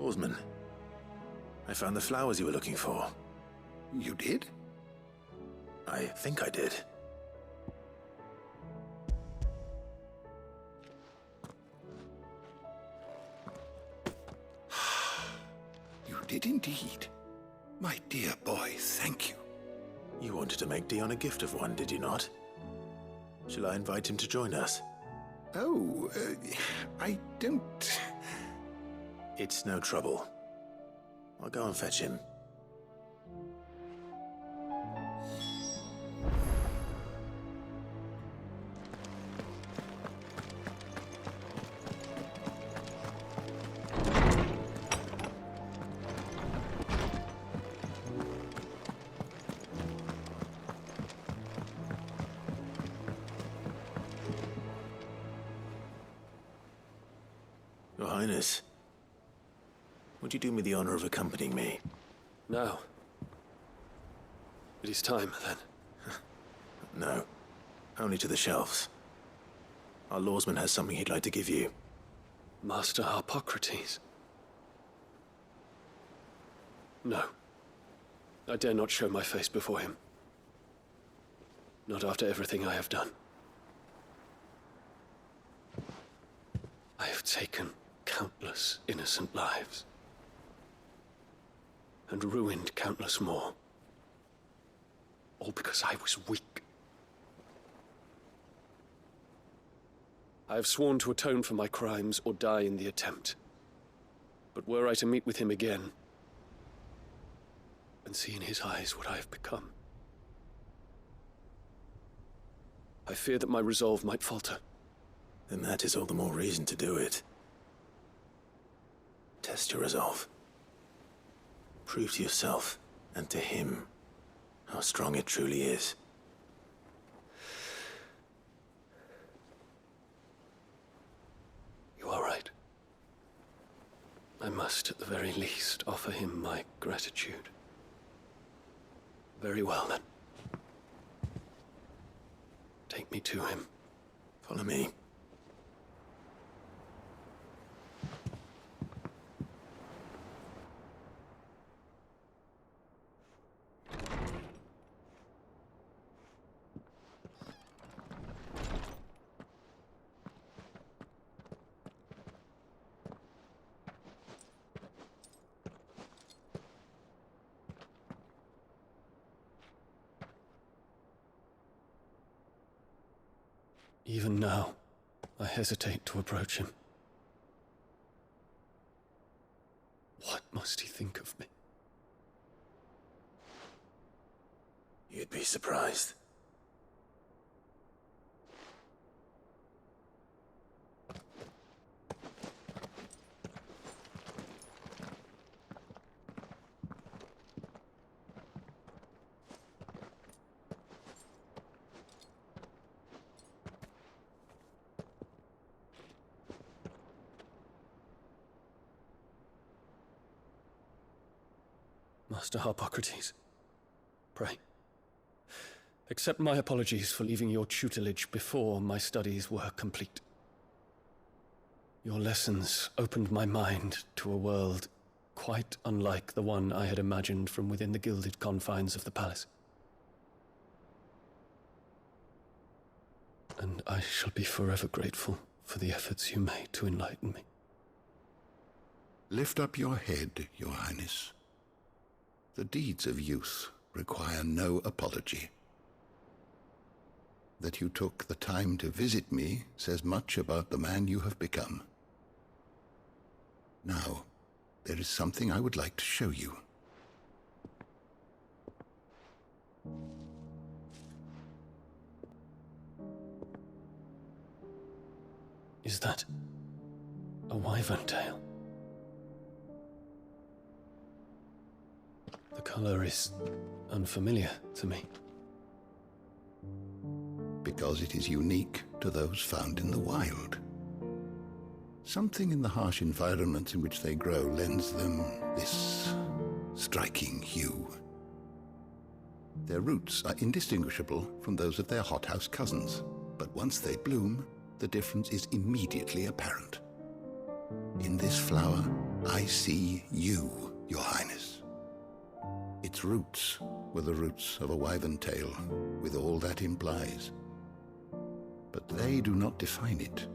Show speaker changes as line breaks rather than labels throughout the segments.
Oarsman, I found the flowers you were looking for.
You did?
I think I did.
You did indeed. My dear boy, thank you.
You wanted to make Dion a gift of one, did you not? Shall I invite him to join us?
Oh, I don't...
It's no trouble. I'll go and fetch him. Your Highness, would you do me the honor of accompanying me?
Now. It is time, then.
No, only to the shelves. Our lawsman has something he'd like to give you.
Master Harpocrates. No. I dare not show my face before him. Not after everything I have done. I have taken countless innocent lives. And ruined countless more. All because I was weak. I have sworn to atone for my crimes or die in the attempt. But were I to meet with him again, and see in his eyes what I have become, I fear that my resolve might falter.
Then that is all the more reason to do it. Test your resolve. Prove to yourself, and to him, how strong it truly is.
You are right. I must, at the very least, offer him my gratitude. Very well, then. Take me to him.
Follow me.
Even now, I hesitate to approach him. What must he think of me?
You'd be surprised.
Master Harpocrates, pray, accept my apologies for leaving your tutelage before my studies were complete. Your lessons opened my mind to a world quite unlike the one I had imagined from within the gilded confines of the palace. And I shall be forever grateful for the efforts you made to enlighten me.
Lift up your head, Your Highness. The deeds of youth require no apology. That you took the time to visit me says much about the man you have become. Now, there is something I would like to show you.
Is that a wyvern tail? The color is unfamiliar to me.
Because it is unique to those found in the wild. Something in the harsh environment in which they grow lends them this striking hue. Their roots are indistinguishable from those of their hothouse cousins, but once they bloom, the difference is immediately apparent. In this flower, I see you, Your Highness. Its roots were the roots of a wyvern tail, with all that implies. But they do not define it,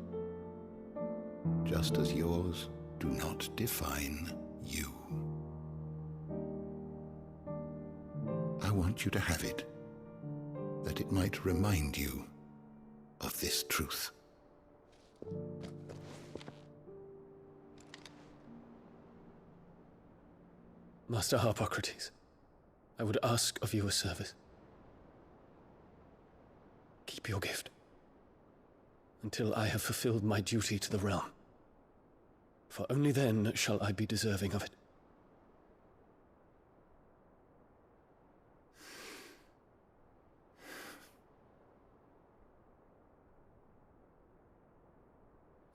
just as yours do not define you. I want you to have it, that it might remind you of this truth.
Master Harpocrates, I would ask of you a service. Keep your gift until I have fulfilled my duty to the realm, for only then shall I be deserving of it.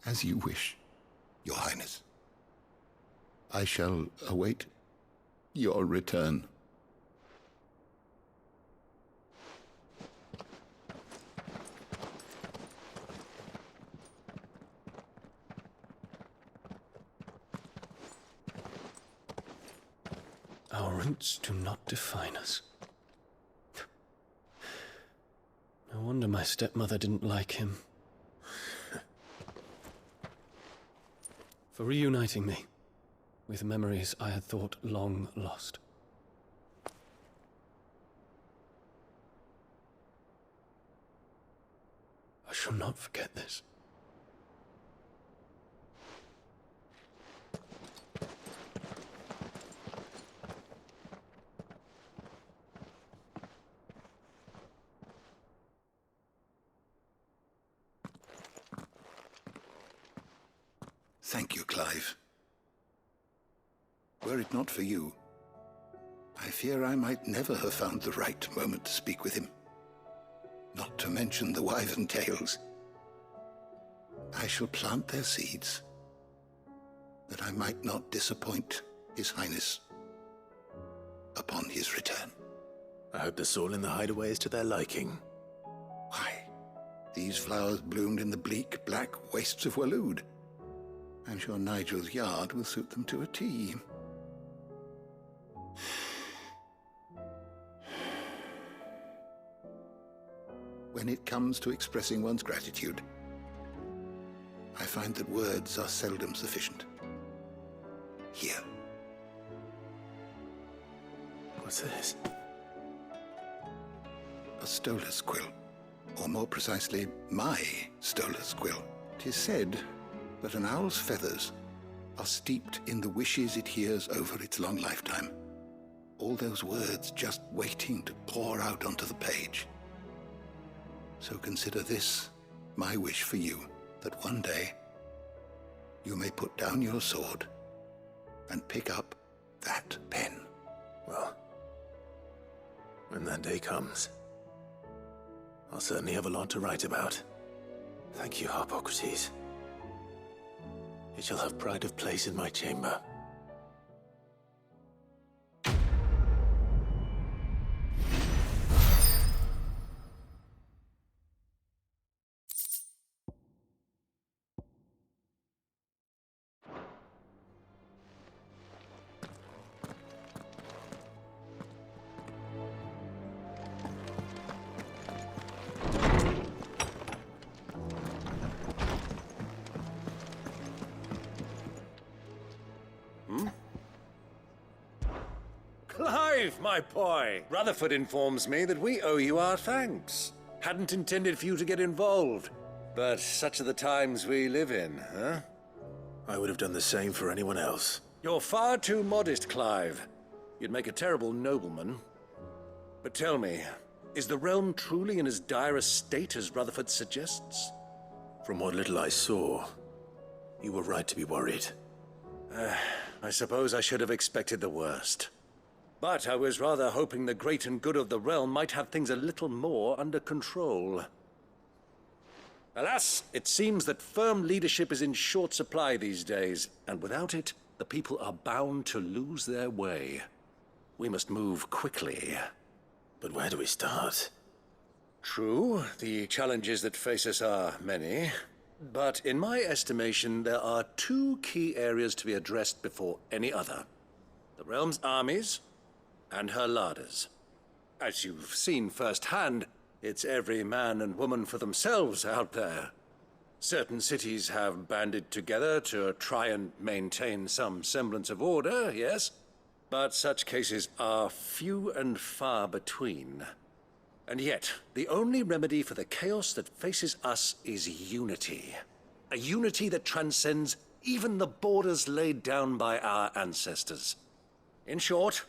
As you wish, Your Highness. I shall await your return.
Our roots do not define us. No wonder my stepmother didn't like him. For reuniting me with memories I had thought long lost. I shall not forget this.
Thank you, Clive. Were it not for you, I fear I might never have found the right moment to speak with him. Not to mention the wyvern tales. I shall plant their seeds, that I might not disappoint His Highness upon his return.
I hope the soil in the hideaway is to their liking.
Why, these flowers bloomed in the bleak, black wastes of Waloed. I'm sure Nigel's yard will suit them to a T. When it comes to expressing one's gratitude, I find that words are seldom sufficient. Here.
What's this?
A stolas quill. Or more precisely, my stolas quill. 'Tis said that an owl's feathers are steeped in the wishes it hears over its long lifetime. All those words just waiting to pour out onto the page. So consider this my wish for you, that one day you may put down your sword and pick up that pen.
Well, when that day comes, I'll certainly have a lot to write about. Thank you, Harpocrates. It shall have pride of place in my chamber.
Clive, my boy! Rutherford informs me that we owe you our thanks. Hadn't intended for you to get involved, but such are the times we live in, huh?
I would have done the same for anyone else.
You're far too modest, Clive. You'd make a terrible nobleman. But tell me, is the realm truly in as dire a state as Rutherford suggests?
From what little I saw, you were right to be worried.
I suppose I should have expected the worst. But I was rather hoping the great and good of the realm might have things a little more under control. Alas, it seems that firm leadership is in short supply these days, and without it, the people are bound to lose their way. We must move quickly.
But where do we start?
True, the challenges that face us are many. But in my estimation, there are two key areas to be addressed before any other. The realm's armies and her larders. As you've seen firsthand, it's every man and woman for themselves out there. Certain cities have banded together to try and maintain some semblance of order, yes? But such cases are few and far between. And yet, the only remedy for the chaos that faces us is unity. A unity that transcends even the borders laid down by our ancestors. In short,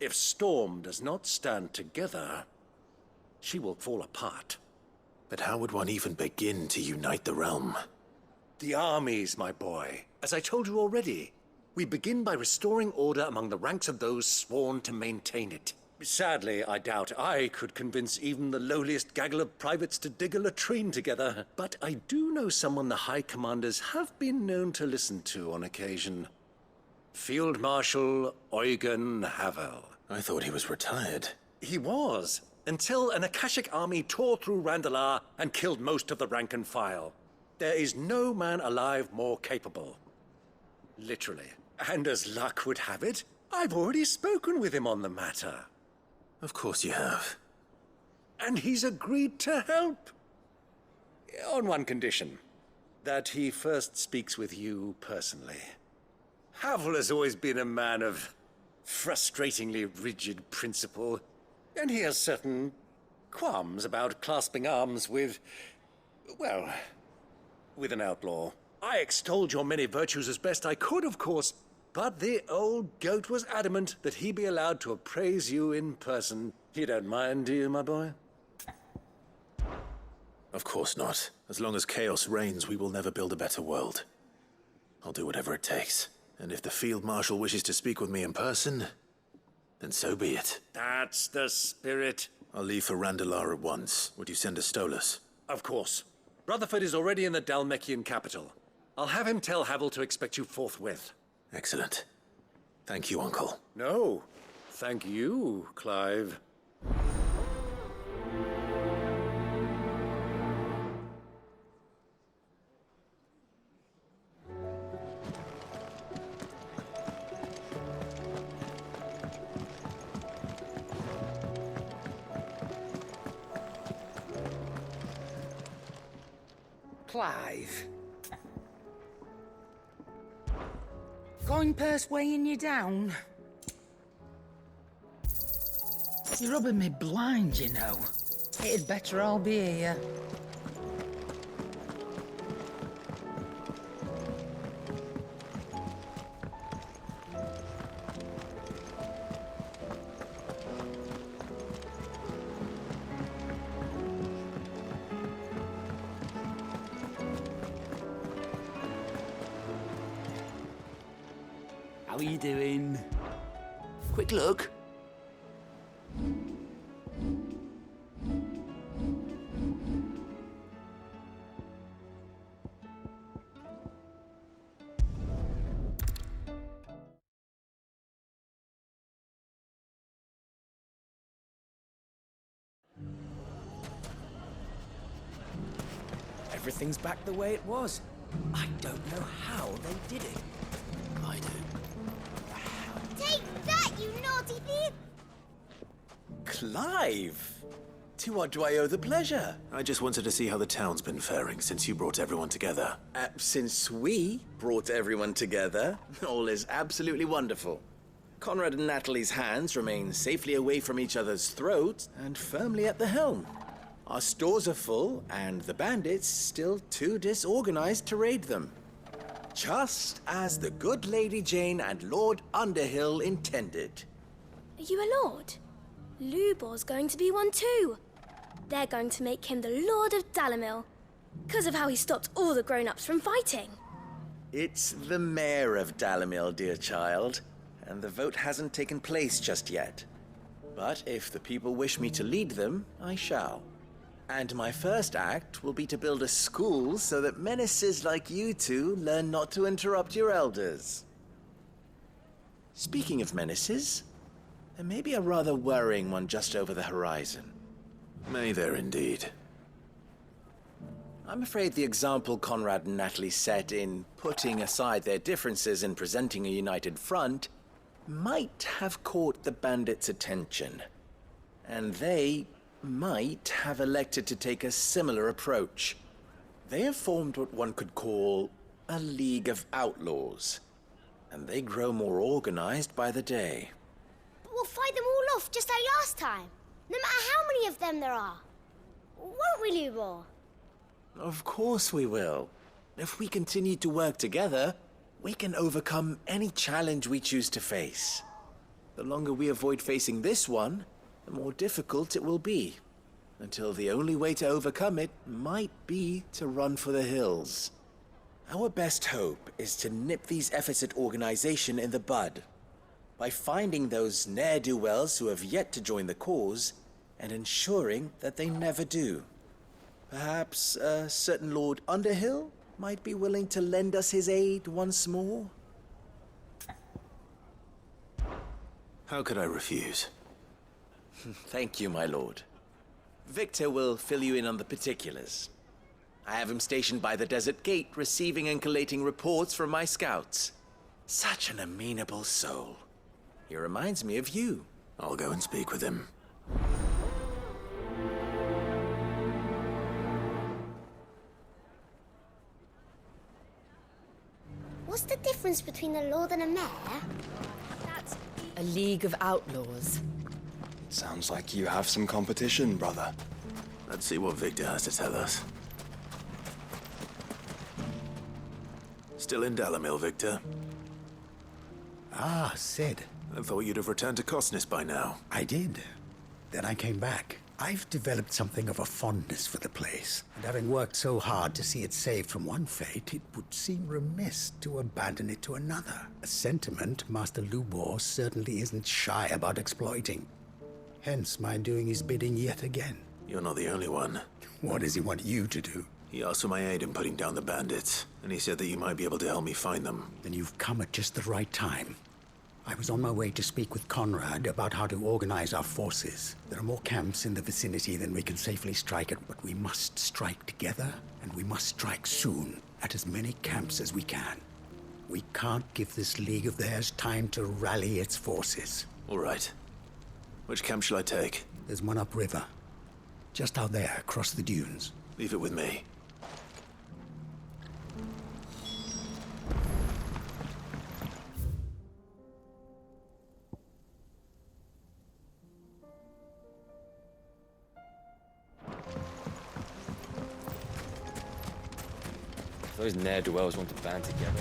if Storm does not stand together, she will fall apart.
But how would one even begin to unite the realm?
The armies, my boy. As I told you already, we begin by restoring order among the ranks of those sworn to maintain it. Sadly, I doubt I could convince even the lowliest gaggle of privates to dig a latrine together. But I do know someone the High Commanders have been known to listen to on occasion. Field Marshal Eugen Havel.
I thought he was retired.
He was, until an Akashic army tore through Randalar and killed most of the rank and file. There is no man alive more capable. Literally. And as luck would have it, I've already spoken with him on the matter.
Of course you have.
And he's agreed to help. On one condition. That he first speaks with you personally. Havel has always been a man of frustratingly rigid principle, and he has certain qualms about clasping arms with, well, with an outlaw. I extolled your many virtues as best I could, of course, but the old goat was adamant that he be allowed to appraise you in person. You don't mind, do you, my boy?
Of course not. As long as chaos reigns, we will never build a better world. I'll do whatever it takes. And if the Field Marshal wishes to speak with me in person, then so be it.
That's the spirit.
I'll leave for Randalar at once. Would you send a Stolas?
Of course. Rutherford is already in the Dalmekian capital. I'll have him tell Havel to expect you forthwith.
Excellent. Thank you, Uncle.
No, thank you, Clive.
Clive. Coin purse weighing you down? You're rubbing me blind, you know. It'd better all be here.
How are you doing? Quick look.
Everything's back the way it was. I don't know how they did it.
I do.
Take that, you naughty thief!
Clive! To what do I owe the pleasure?
I just wanted to see how the town's been faring since you brought everyone together.
Since we brought everyone together, all is absolutely wonderful. Conrad and Natalie's hands remain safely away from each other's throats and firmly at the helm. Our stores are full, and the bandits still too disorganized to raid them. Just as the good Lady Jane and Lord Underhill intended.
Are you a lord? Lubor's going to be one too. They're going to make him the Lord of Dalamil, because of how he stopped all the grown-ups from fighting.
It's the mayor of Dalamil, dear child, and the vote hasn't taken place just yet. But if the people wish me to lead them, I shall. And my first act will be to build a school so that menaces like you two learn not to interrupt your elders. Speaking of menaces, there may be a rather worrying one just over the horizon.
May there indeed.
I'm afraid the example Conrad and Natalie set in putting aside their differences and presenting a united front might have caught the bandits' attention. And they might have elected to take a similar approach. They have formed what one could call a League of Outlaws, and they grow more organized by the day.
But we'll fight them all off just like last time, no matter how many of them there are. Won't we, Lubor?
Of course we will. If we continue to work together, we can overcome any challenge we choose to face. The longer we avoid facing this one, the more difficult it will be, until the only way to overcome it might be to run for the hills. Our best hope is to nip these efforts at organization in the bud, by finding those ne'er-do-wells who have yet to join the cause, and ensuring that they never do. Perhaps a certain Lord Underhill might be willing to lend us his aid once more?
How could I refuse?
Thank you, my lord. Victor will fill you in on the particulars. I have him stationed by the desert gate, receiving and collating reports from my scouts. Such an amenable soul. He reminds me of you.
I'll go and speak with him.
What's the difference between a lord and a mayor?
That's...
A League of Outlaws.
Sounds like you have some competition, brother.
Let's see what Victor has to tell us. Still in Dalamil, Victor?
Ah, Sid.
I thought you'd have returned to Cosnis by now.
I did. Then I came back. I've developed something of a fondness for the place, and having worked so hard to see it saved from one fate, it would seem remiss to abandon it to another. A sentiment Master Lubor certainly isn't shy about exploiting. Hence my doing his bidding yet again.
You're not the only one.
What does he want you to do?
He asked for my aid in putting down the bandits, and he said that you might be able to help me find them.
Then you've come at just the right time. I was on my way to speak with Conrad about how to organize our forces. There are more camps in the vicinity than we can safely strike at, but we must strike together, and we must strike soon, at as many camps as we can. We can't give this league of theirs time to rally its forces.
All right. Which camp shall I take?
There's one upriver. Just out there, across the dunes.
Leave it with me.
Those ne'er-do-wells want to band together.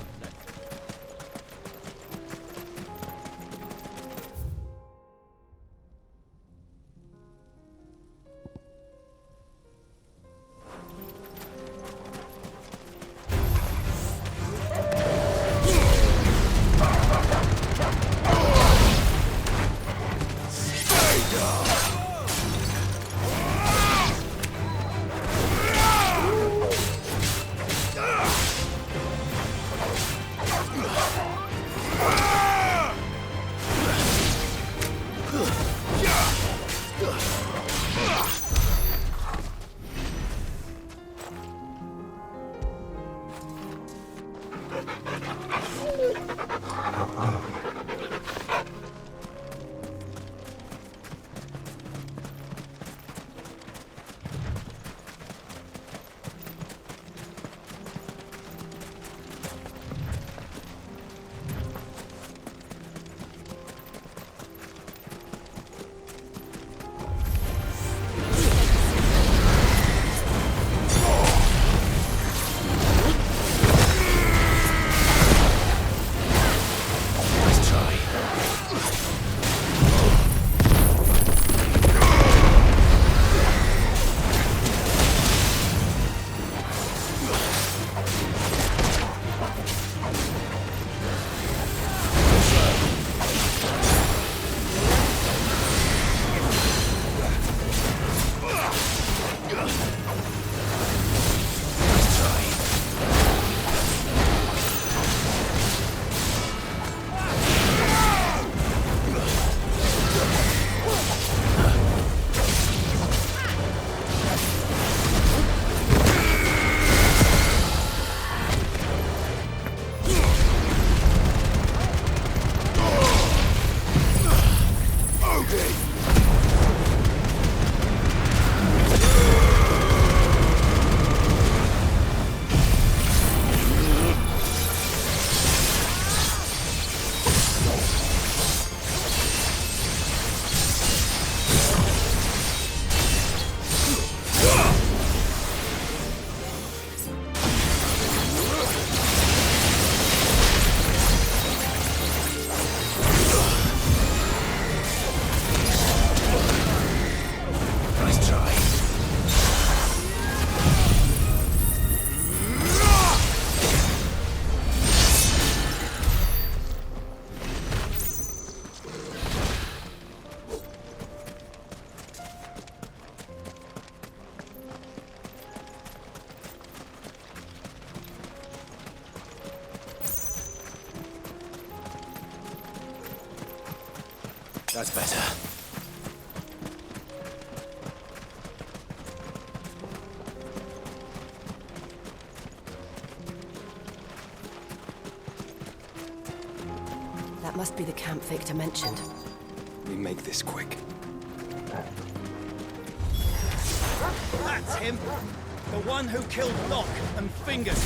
That's better.
That must be the camp Victor mentioned.
We make this quick.
That's him! The one who killed Locke and Fingers!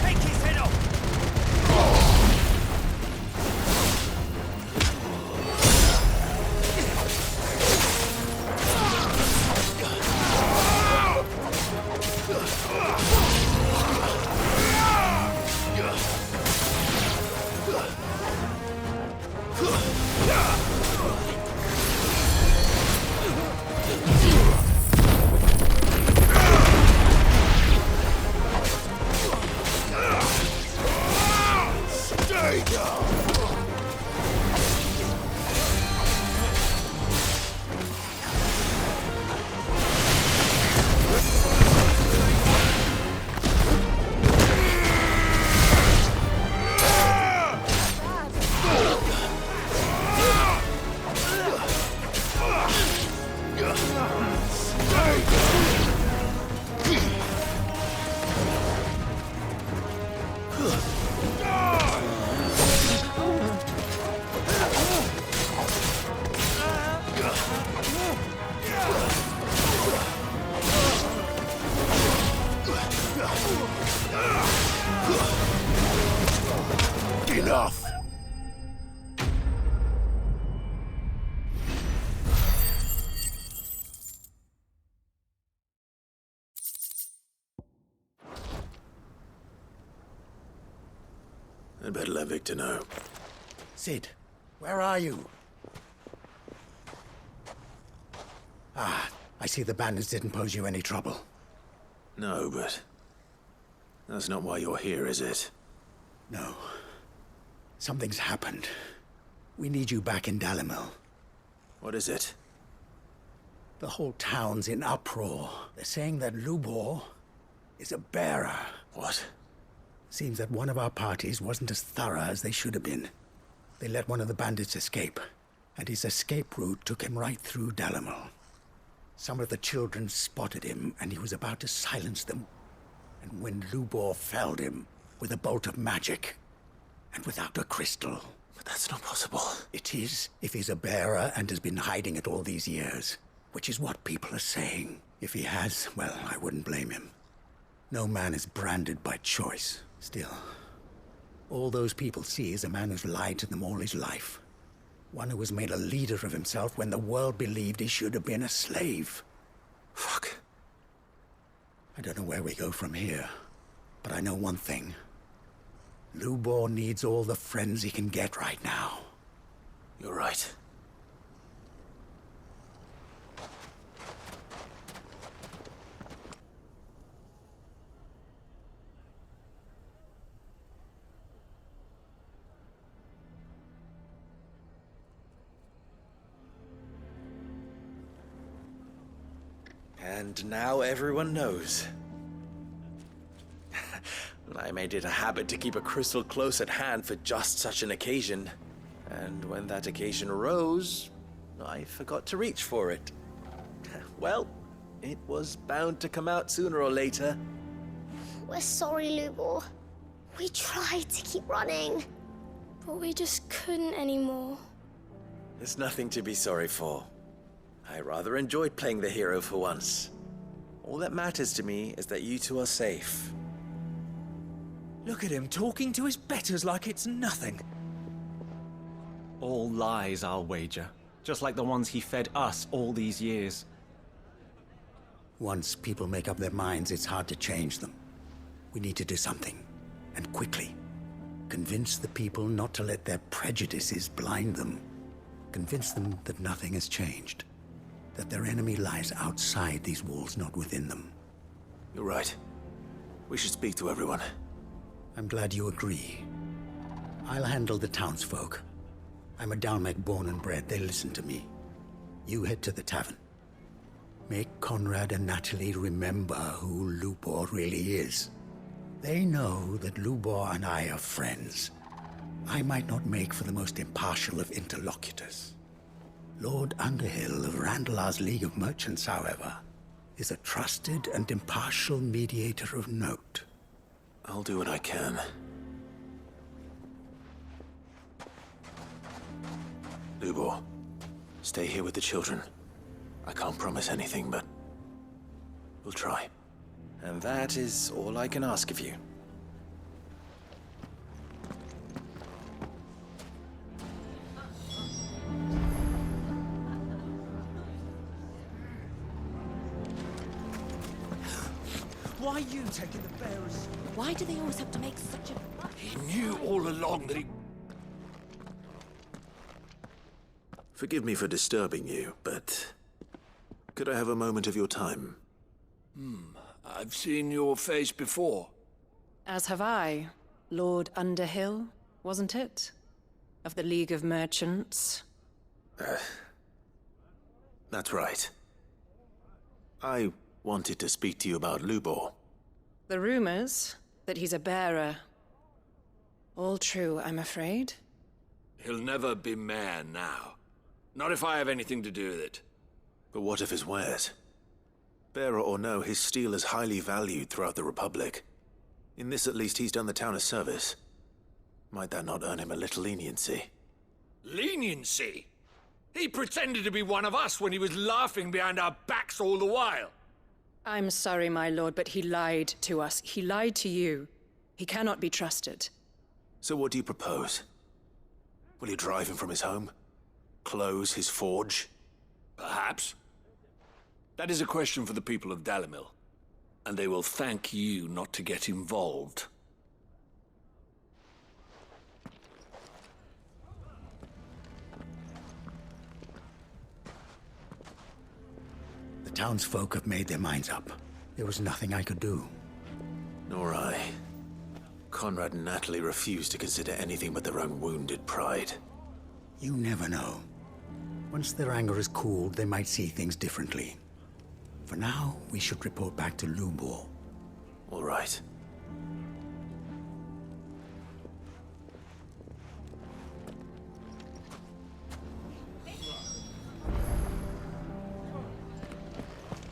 Take his head off!
Enough! I'd better let Victor know.
Sid, where are you? Ah, I see the bandits didn't pose you any trouble.
No, but that's not why you're here, is it?
No. Something's happened. We need you back in Dalimil.
What is it?
The whole town's in uproar. They're saying that Lubor is a bearer.
What?
Seems that one of our parties wasn't as thorough as they should have been. They let one of the bandits escape, and his escape route took him right through Dalimil. Some of the children spotted him, and he was about to silence them. And when Lubor felled him with a bolt of magic, and without a crystal.
But that's not possible.
It is, if he's a bearer and has been hiding it all these years. Which is what people are saying. If he has, well, I wouldn't blame him. No man is branded by choice. Still, all those people see is a man who's lied to them all his life. One who was made a leader of himself when the world believed he should have been a slave.
Fuck.
I don't know where we go from here, but I know one thing. Lubor needs all the friends he can get right now.
You're right.
And now everyone knows. I made it a habit to keep a crystal close at hand for just such an occasion. And when that occasion arose, I forgot to reach for it. Well, it was bound to come out sooner or later.
We're sorry, Lubor. We tried to keep running.
But we just couldn't anymore.
There's nothing to be sorry for. I rather enjoyed playing the hero for once. All that matters to me is that you two are safe.
Look at him talking to his betters like it's nothing.
All lies, I'll wager. Just like the ones he fed us all these years.
Once people make up their minds, it's hard to change them. We need to do something, and quickly. Convince the people not to let their prejudices blind them. Convince them that nothing has changed. That their enemy lies outside these walls, not within them.
You're right. We should speak to everyone.
I'm glad you agree. I'll handle the townsfolk. I'm a Dalmec born and bred. They listen to me. You head to the tavern. Make Conrad and Natalie remember who Lubor really is. They know that Lubor and I are friends. I might not make for the most impartial of interlocutors, Lord Underhill of Randalar's League of Merchants, however, is a trusted and impartial mediator of note.
I'll do what I can. Lubor, stay here with the children. I can't promise anything, but we'll try.
And that is all I can ask of you.
Why are you taking the bearers?
Why do they always have to make such a...
He knew all along that he...
Forgive me for disturbing you, but could I have a moment of your time?
I've seen your face before.
As have I. Lord Underhill, wasn't it? Of the League of Merchants.
That's right. I wanted to speak to you about Lubor.
The rumors that he's a bearer. All true, I'm afraid.
He'll never be mayor now. Not if I have anything to do with it.
But what of his wares? Bearer or no, his steel is highly valued throughout the Republic. In this, at least, he's done the town a service. Might that not earn him a little leniency?
Leniency? He pretended to be one of us when he was laughing behind our backs all the while.
I'm sorry, my lord, but he lied to us. He lied to you. He cannot be trusted.
So what do you propose? Will you drive him from his home? Close his forge?
Perhaps. That is a question for the people of Dalimil. And they will thank you not to get involved.
The townsfolk have made their minds up. There was nothing I could do.
Nor I. Conrad and Natalie refused to consider anything but their own wounded pride.
You never know. Once their anger is cooled, they might see things differently. For now, we should report back to Lubor.
All right.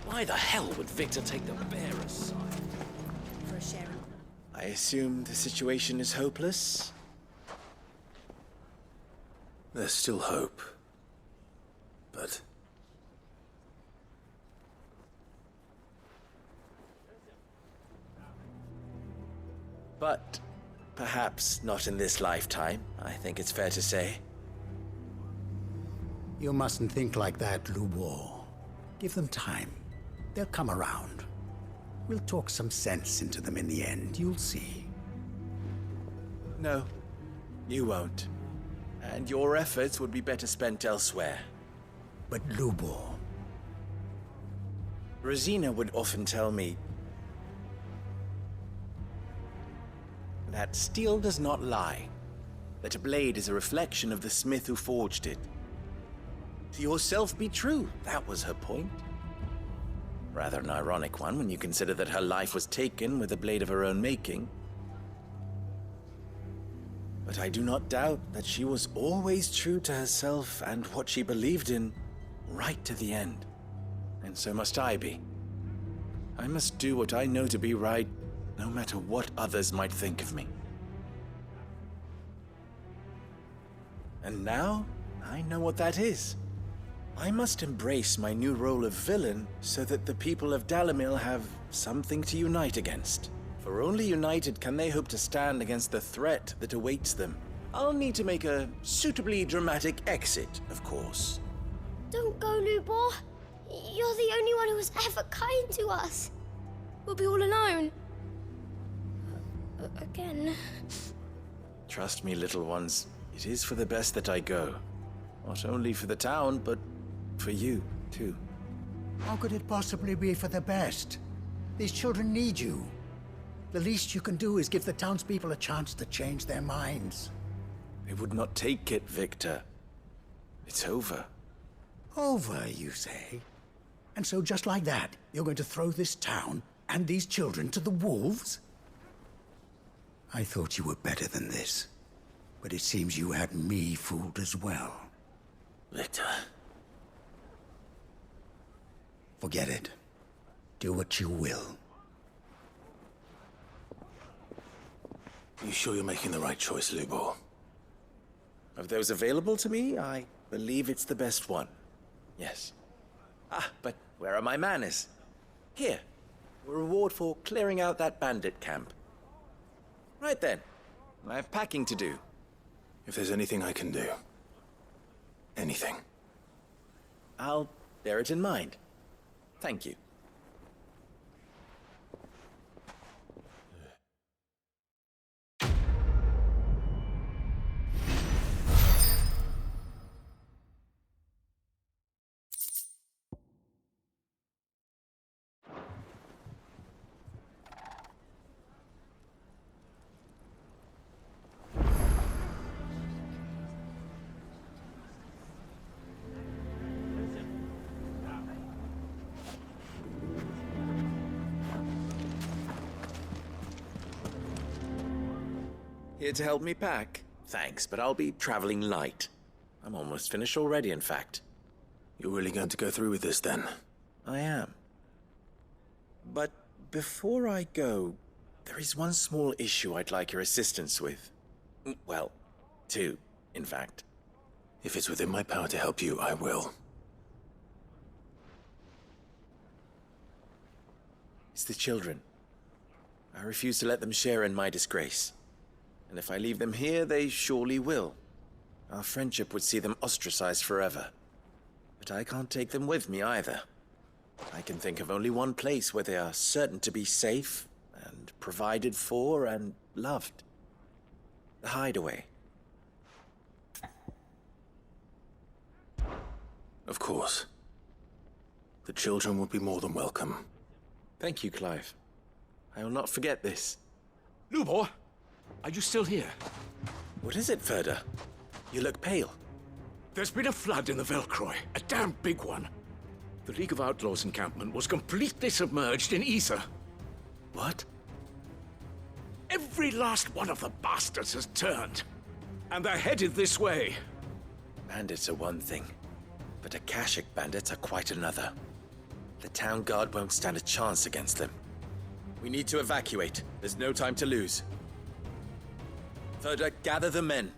Why the hell would Victor take the bearer's side?
For a sharing.
I assume the situation is hopeless?
There's still hope. But...
But perhaps not in this lifetime, I think it's fair to say.
You mustn't think like that, Lubor. Give them time. They'll come around. We'll talk some sense into them in the end, you'll see.
No, you won't. And your efforts would be better spent elsewhere.
But Lubor...
Rosina would often tell me that steel does not lie, that a blade is a reflection of the smith who forged it. To yourself be true, that was her point. Rather an ironic one when you consider that her life was taken with a blade of her own making. But I do not doubt that she was always true to herself and what she believed in, right to the end. And so must I be. I must do what I know to be right, no matter what others might think of me. And now, I know what that is. I must embrace my new role of villain so that the people of Dalimil have something to unite against. For only united can they hope to stand against the threat that awaits them. I'll need to make a suitably dramatic exit, of course.
Don't go, Lubor. You're the only one who was ever kind to us.
We'll be all alone. Again.
Trust me, little ones. It is for the best that I go. Not only for the town, but for you, too.
How could it possibly be for the best? These children need you. The least you can do is give the townspeople a chance to change their minds.
They would not take it, Victor. It's over.
Over, you say? And so just like that, you're going to throw this town and these children to the wolves? I thought you were better than this. But it seems you had me fooled as well.
Victor,
Forget it. Do what you will.
You sure you're making the right choice, Lubor?
Of those available to me, I believe it's the best one. Yes. Ah, but where are my manners? Here. A reward for clearing out that bandit camp. Right then. I have packing to do.
If there's anything I can do. Anything.
I'll bear it in mind. Thank you. Here to help me pack? Thanks, but I'll be traveling light. I'm almost finished already, in fact.
You're really going to go through with this, then?
I am. But before I go, there is one small issue I'd like your assistance with. Well, two, in fact.
If it's within my power to help you, I will.
It's the children. I refuse to let them share in my disgrace. And if I leave them here, they surely will. Our friendship would see them ostracized forever. But I can't take them with me either. I can think of only one place where they are certain to be safe, and provided for, and loved. The Hideaway.
Of course. The children would be more than welcome.
Thank you, Clive. I will not forget this.
Lubor, are you still here?
What is it, Ferda? You look pale.
There's been a flood in the Velcroy, a damn big one. The League of Outlaws encampment was completely submerged in ether.
What?
Every last one of the bastards has turned, and they're headed this way.
Bandits are one thing, but Akashic bandits are quite another. The town guard won't stand a chance against them. We need to evacuate. There's no time to lose. Ferda, gather the men.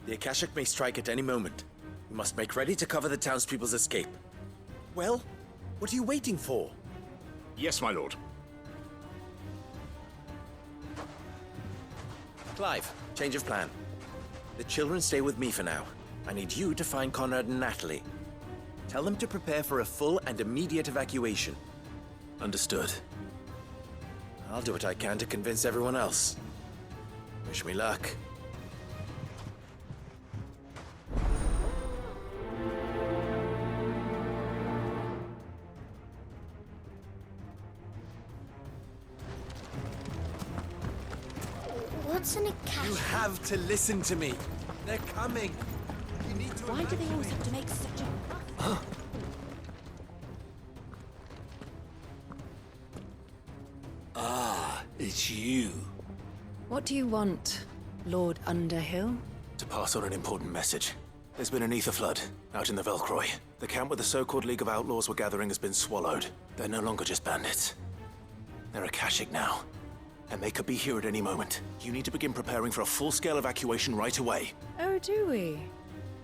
The Akashic may strike at any moment. We must make ready to cover the townspeople's escape. Well, what are you waiting for?
Yes, my lord.
Clive, change of plan. The children stay with me for now. I need you to find Conrad and Natalie. Tell them to prepare for a full and immediate evacuation.
Understood.
I'll do what I can to convince everyone else. Wish me luck.
What's an Akashic?
You have to listen to me. They're coming. You need to.
Why do they always have to make such a...
Ah, it's you.
What do you want, Lord Underhill?
To pass on an important message. There's been an ether flood out in the Velcroy. The camp where the so-called League of Outlaws were gathering has been swallowed. They're no longer just bandits. They're Akashic now. And they could be here at any moment. You need to begin preparing for a full-scale evacuation right away.
Oh, do we?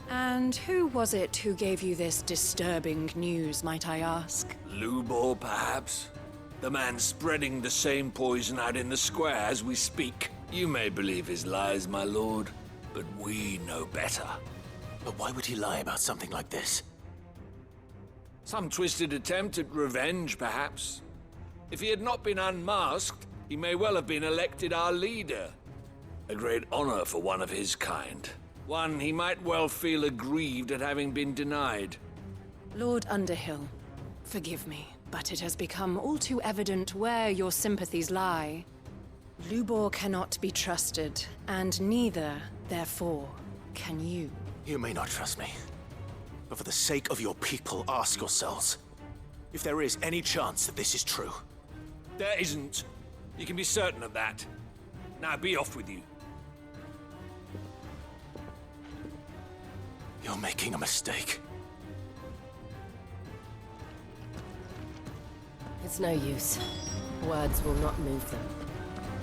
And who was it who gave you this disturbing news, might I ask?
Lubor, perhaps? The man spreading the same poison out in the square as we speak. You may believe his lies, my lord, but we know better.
But why would he lie about something like this?
Some twisted attempt at revenge, perhaps. If he had not been unmasked, he may well have been elected our leader. A great honor for one of his kind. One he might well feel aggrieved at having been denied.
Lord Underhill, forgive me, but it has become all too evident where your sympathies lie. Lubor cannot be trusted, and neither, therefore, can you.
You may not trust me, but for the sake of your people, ask yourselves if there is any chance that this is true.
There isn't. You can be certain of that. Now be off with you.
You're making a mistake.
It's no use. Words will not move them.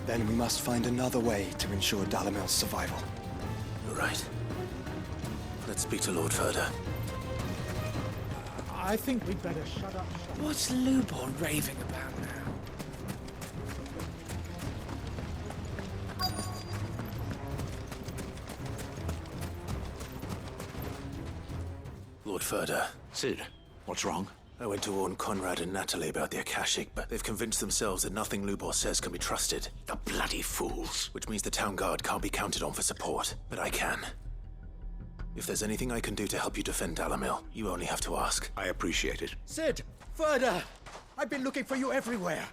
Then we must find another way to ensure Dalimil's survival.
You're right. Let's speak to Lord Ferda.
I think we'd better shut up.
What's Lubor raving about now?
Lord Ferda.
Sid, what's wrong?
I went to warn Conrad and Natalie about the Akashic, but they've convinced themselves that nothing Lubor says can be trusted.
The bloody fools.
Which means the town guard can't be counted on for support. But I can. If there's anything I can do to help you defend Dalimil, you only have to ask.
I appreciate it.
Sid! Ferda! I've been looking for you everywhere.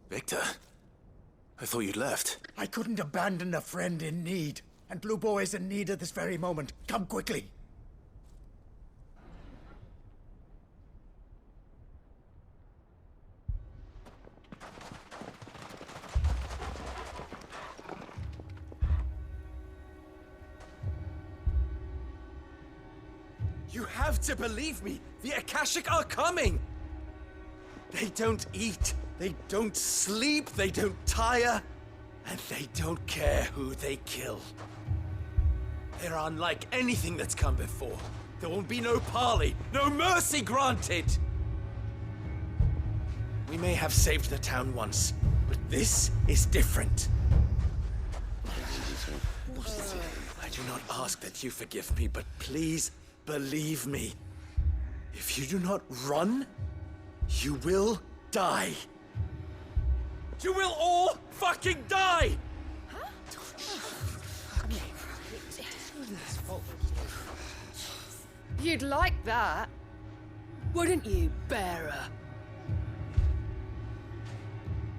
Victor? I thought you'd left.
I couldn't abandon a friend in need. And Lubor is in need at this very moment. Come quickly.
You have to believe me! The Akashic are coming! They don't eat, they don't sleep, they don't tire, and they don't care who they kill. They're unlike anything that's come before. There will be no parley, no mercy granted! We may have saved the town once, but this is different. I do not ask that you forgive me, but please believe me. If you do not run, you will die. You will all fucking die!
You'd like that, wouldn't you, bearer?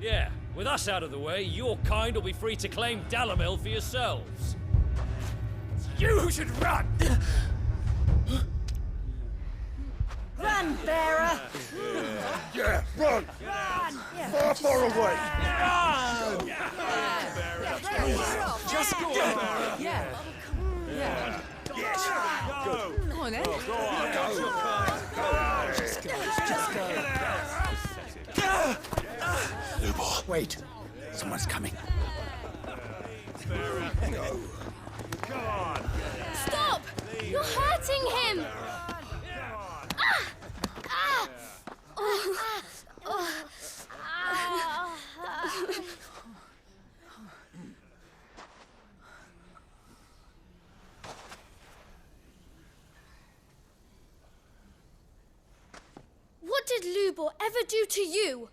Yeah, with us out of the way, your kind will be free to claim Dalimil for yourselves.
You should run!
Run, bearer!
Yeah, run!
Run!
Far, far away!
Run!
Just go, bearer!
Yeah. Yeah.
Yes! Go!
Come on, then.
Go on! Go!
Just go.
Lubor. Wait. Someone's coming.
Go. Come on!
Stop! You're hurting him! What did Lubor ever do to you?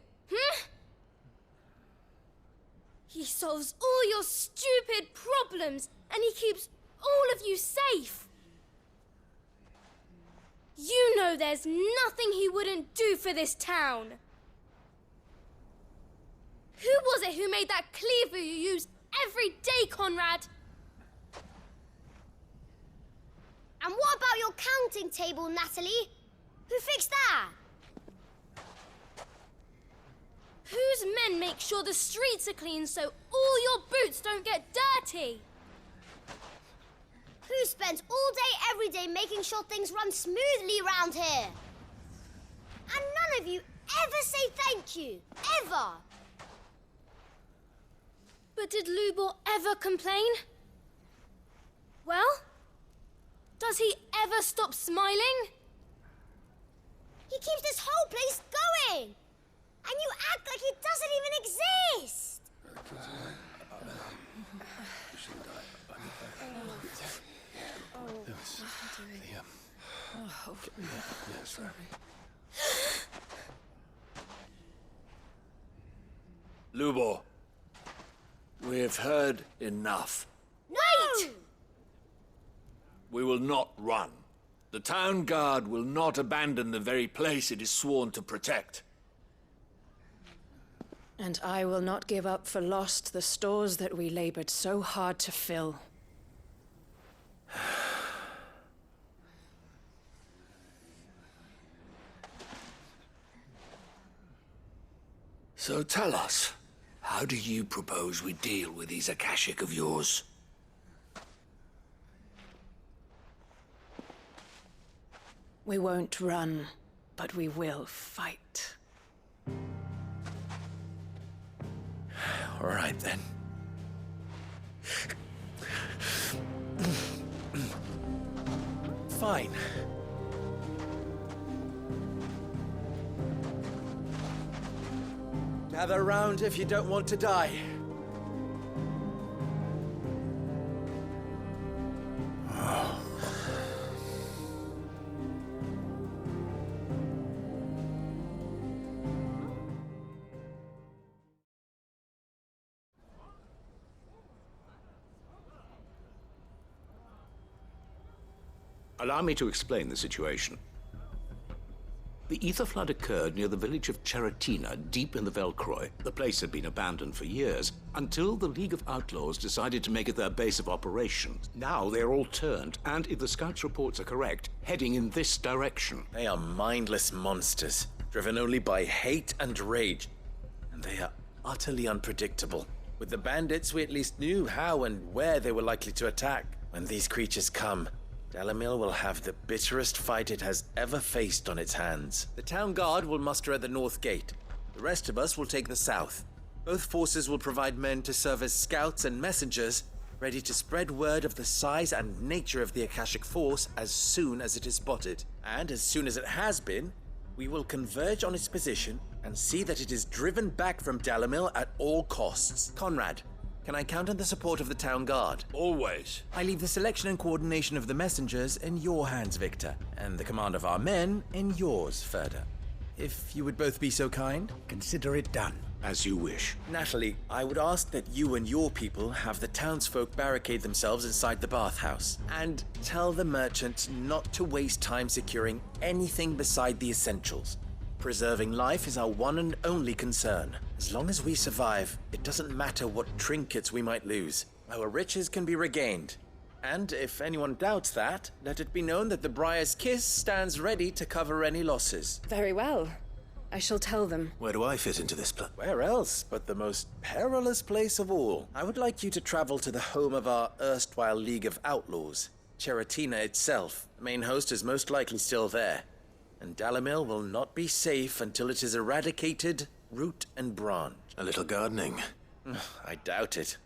He solves all your stupid problems and he keeps all of you safe. You know there's nothing he wouldn't do for this town. Who was it who made that cleaver you use every day, Conrad?
And what about your counting table, Natalie? Who fixed that?
Whose men make sure the streets are clean so all your boots don't get dirty?
Who spends all day, every day making sure things run smoothly round here? And none of you ever say thank you. Ever.
But did Lubor ever complain? Well, does he ever stop smiling?
He keeps this whole place going. And you act like it doesn't even exist.
Lubor, we've heard enough.
Wait!
We will not run. The town guard will not abandon the very place it is sworn to protect.
And I will not give up for lost the stores that we labored so hard to fill.
So tell us, how do you propose we deal with these Akashic of yours?
We won't run. but we will fight.
All right, then. Fine. Gather round if you don't want to die.
Allow me to explain the situation. The ether flood occurred near the village of Cheratina, deep in the Velcroy. The place had been abandoned for years, until the League of Outlaws decided to make it their base of operations. Now they're all turned, and if the scouts' reports are correct, heading in this direction.
They are mindless monsters, driven only by hate and rage. And they are utterly unpredictable. With the bandits, we at least knew how and where they were likely to attack. When these creatures come, Dalimil will have the bitterest fight it has ever faced on its hands. The town guard will muster at the north gate. The rest of us will take the south. Both forces will provide men to serve as scouts and messengers, ready to spread word of the size and nature of the Akashic Force as soon as it is spotted. And as soon as it has been, we will converge on its position and see that it is driven back from Dalimil at all costs. Conrad, can I count on the support of the town guard?
Always.
I leave the selection and coordination of the messengers in your hands, Victor, and the command of our men in yours, Ferda. If you would both be so kind.
Consider it done.
As you wish.
Natalie, I would ask that you and your people have the townsfolk barricade themselves inside the bathhouse, and tell the merchants not to waste time securing anything beside the essentials. Preserving life is our one and only concern. As long as we survive, it doesn't matter what trinkets we might lose. Our riches can be regained. And if anyone doubts that, let it be known that the Briar's Kiss stands ready to cover any losses.
Very well. I shall tell them.
Where do I fit into this plan?
Where else but the most perilous place of all? I would like you to travel to the home of our erstwhile League of Outlaws, Cheratina itself. The main host is most likely still there. And Dalimil will not be safe until it is eradicated, root and branch.
A little gardening.
I doubt it.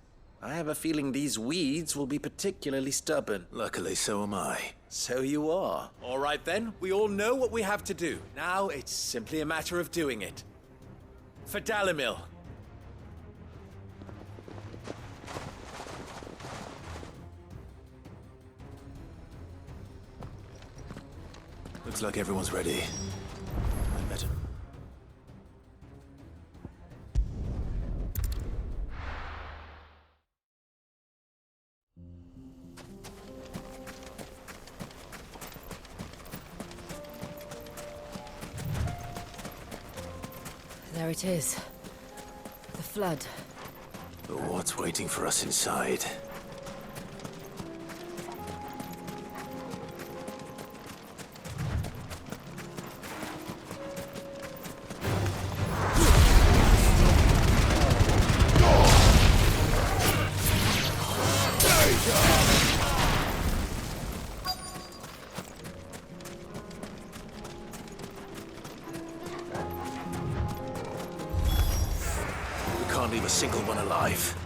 I have a feeling these weeds will be particularly stubborn.
Luckily, so am I.
So you are. All right then, we all know what we have to do. Now it's simply a matter of doing it. For Dalimil.
Looks like everyone's ready. I'd better.
There it is. The flood.
But what's waiting for us inside? Can't leave a single one alive.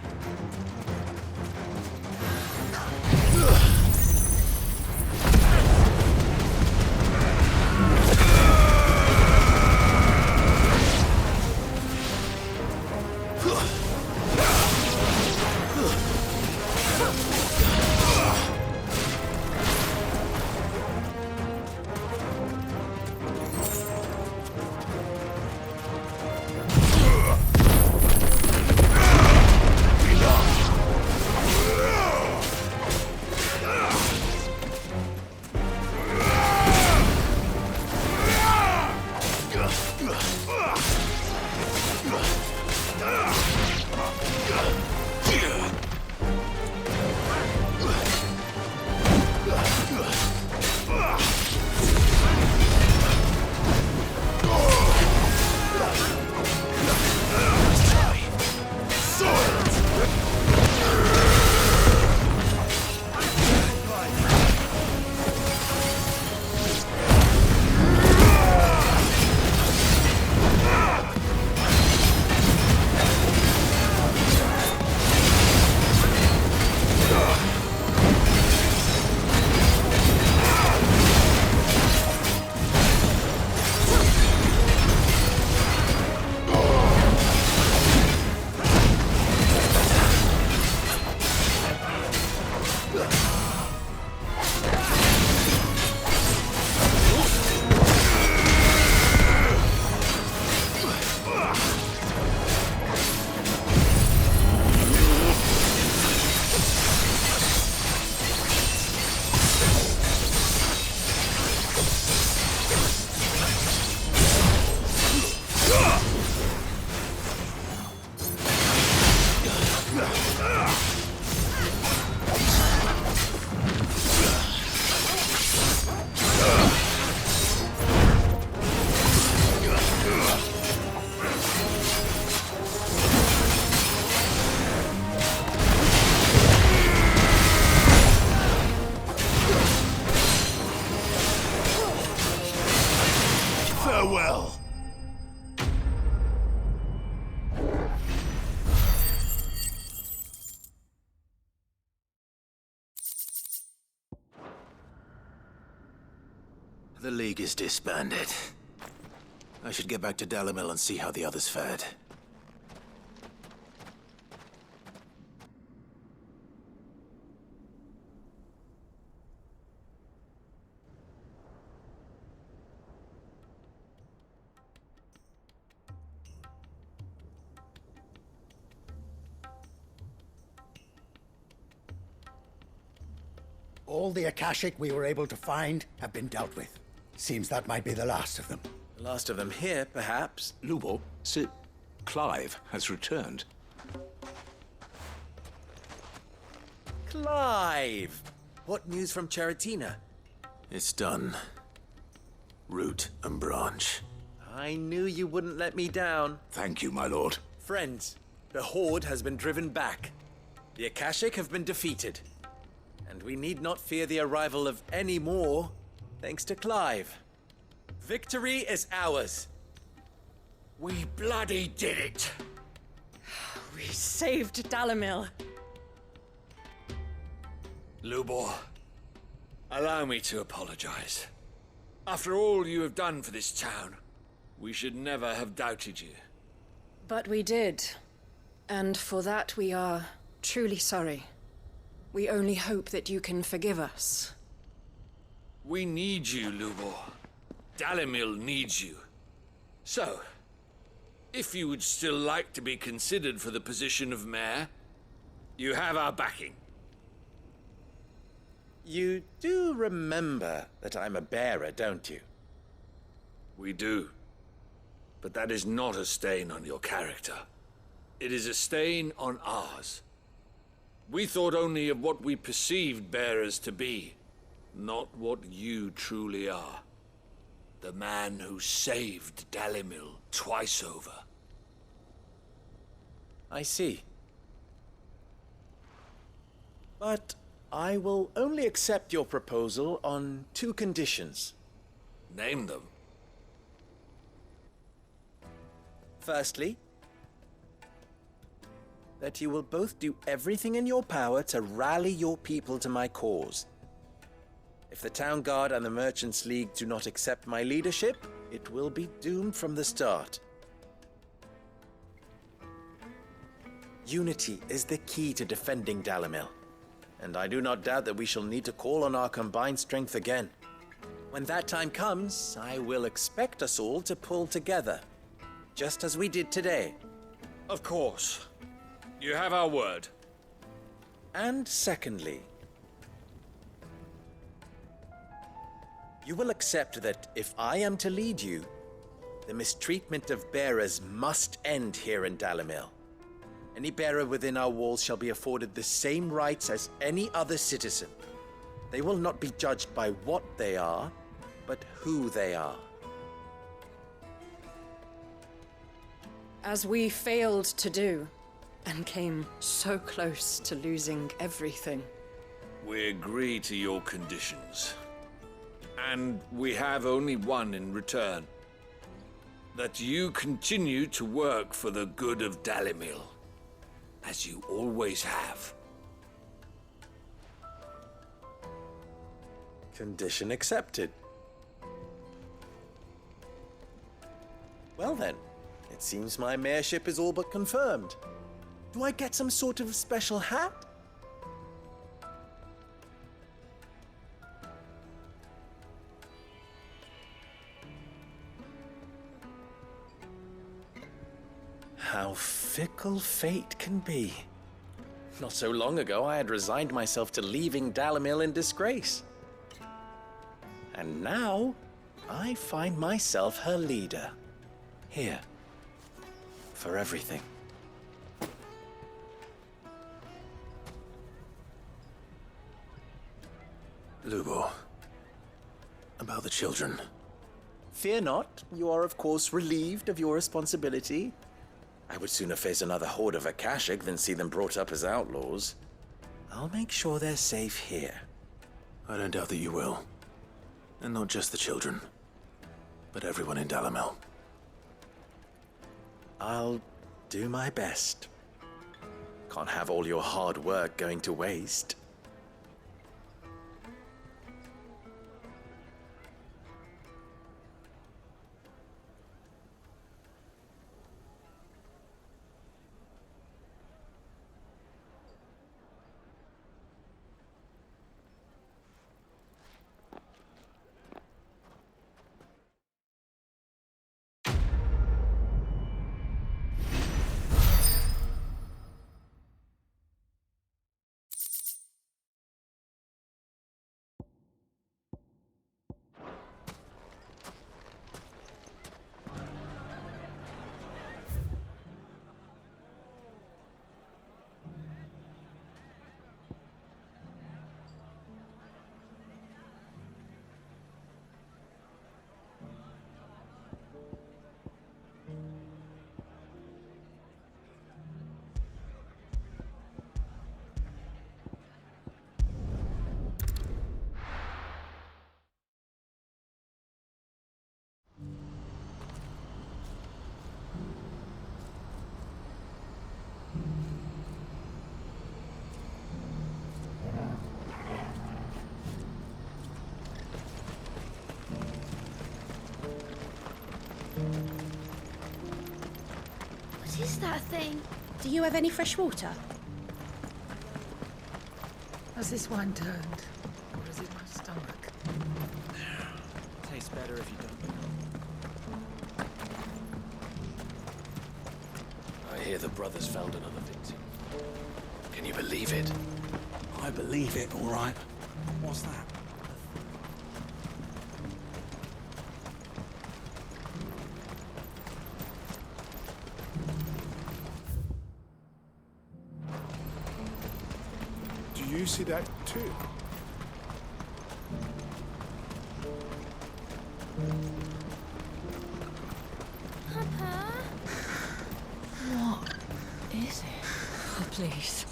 The League is disbanded. I should get back to Dalimil and see how the others fared.
All the Akashic we were able to find have been dealt with. Seems that might be the last of them.
The last of them here, perhaps.
Lubor, Sir Clive has returned.
Clive! What news from Charatina?
It's done. Root and branch.
I knew you wouldn't let me down.
Thank you, my lord.
Friends, the Horde has been driven back. The Akashic have been defeated. And we need not fear the arrival of any more, thanks to Clive. Victory is ours.
We bloody did it!
We saved Dalimil.
Lubor, allow me to apologize. After all you have done for this town, we should never have doubted you.
But we did. And for that we are truly sorry. We only hope that you can forgive us.
We need you, Lubor. Dalimil needs you. So, if you would still like to be considered for the position of mayor, you have our backing.
You do remember that I'm a bearer, don't you?
We do. But that is not a stain on your character. It is a stain on ours. We thought only of what we perceived bearers to be, not what you truly are. The man who saved Dalimil twice over.
I see. But I will only accept your proposal on 2 conditions.
Name them.
Firstly, that you will both do everything in your power to rally your people to my cause. If the Town Guard and the Merchants League do not accept my leadership, it will be doomed from the start. Unity is the key to defending Dalimil, and I do not doubt that we shall need to call on our combined strength again. When that time comes, I will expect us all to pull together, just as we did today.
Of course. You have our word.
And secondly, you will accept that if I am to lead you, the mistreatment of bearers must end here in Dalimil. Any bearer within our walls shall be afforded the same rights as any other citizen. They will not be judged by what they are, but who they are.
As we failed to do, and came so close to losing everything.
We agree to your conditions. And we have only one in return. That you continue to work for the good of Dalimil, as you always have.
Condition accepted. Well then, it seems my mayorship is all but confirmed. Do I get some sort of special hat? How fickle fate can be. Not so long ago, I had resigned myself to leaving Dalimil in disgrace. And now, I find myself her leader. Here. For everything.
Lubor. About the children.
Fear not. You are, of course, relieved of your responsibility. I would sooner face another horde of Akashic than see them brought up as outlaws. I'll make sure they're safe here.
I don't doubt that you will. And not just the children, but everyone in Dalimil.
I'll do my best. Can't have all your hard work going to waste.
is that thing?
Do you have any fresh water?
Has this wine turned? Or is it my stomach?
Tastes better if you don't.
I hear the brothers found another victim. Can you believe it?
I believe it, all right. What's that?
Do you see that too?
Papa?
What is it? Oh, please.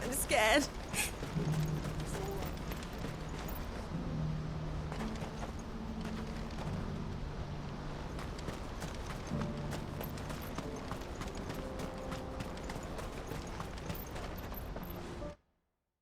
I'm scared.